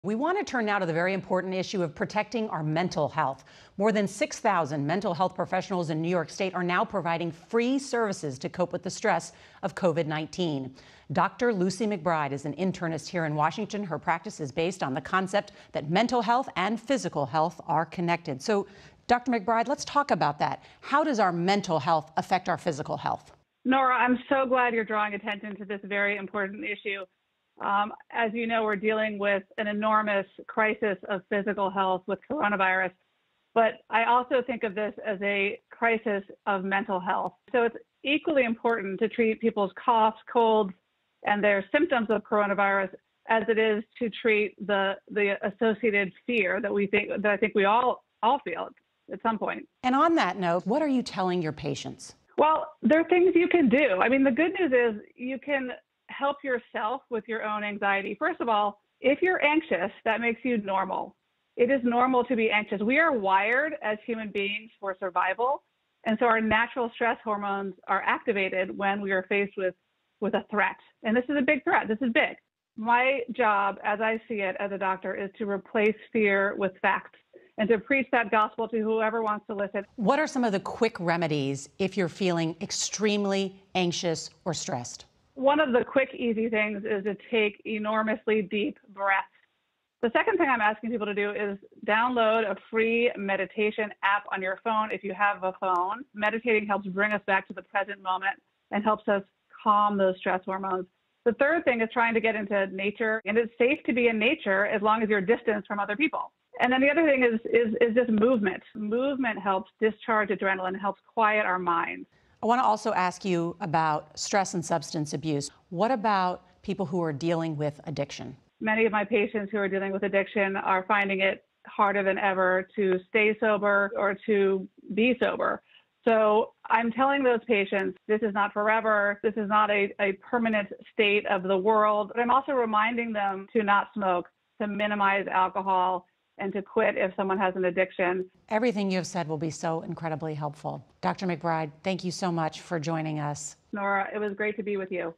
We want to turn now to the very important issue of protecting our mental health. More than 6,000 mental health professionals in New York State are now providing free services to cope with the stress of COVID-19. Dr. Lucy McBride is an internist here in Washington. Her practice is based on the concept that mental health and physical health are connected. So, Dr. McBride, let's talk about that. How does our mental health affect our physical health? Nora, I'm so glad you're drawing attention to this very important issue. As you know, we're dealing with an enormous crisis of physical health with coronavirus, but I also think of this as a crisis of mental health. So it's equally important to treat people's coughs, colds, and their symptoms of coronavirus as it is to treat the associated fear that I think we all feel at some point. And on that note, what are you telling your patients? Well, there are things you can do. I mean, the good news is you can help yourself with your own anxiety. First of all, if you're anxious, that makes you normal. It is normal to be anxious. We are wired as human beings for survival. And so our natural stress hormones are activated when we are faced with a threat. And this is a big threat. This is big. My job, as I see it as a doctor, is to replace fear with facts and to preach that gospel to whoever wants to listen. What are some of the quick remedies if you're feeling extremely anxious or stressed? One of the quick, easy things is to take enormously deep breaths. The second thing I'm asking people to do is download a free meditation app on your phone if you have a phone. Meditating helps bring us back to the present moment and helps us calm those stress hormones. The third thing is trying to get into nature, and it's safe to be in nature as long as you're distanced from other people. And then the other thing is just movement. Movement helps discharge adrenaline, helps quiet our minds. I want to also ask you about stress and substance abuse. What about people who are dealing with addiction? Many of my patients who are dealing with addiction are finding it harder than ever to stay sober or to be sober. So I'm telling those patients, this is not forever. This is not a permanent state of the world. But I'm also reminding them to not smoke, to minimize alcohol, and to quit if someone has an addiction. Everything you have said will be so incredibly helpful. Dr. McBride, thank you so much for joining us. Nora, it was great to be with you.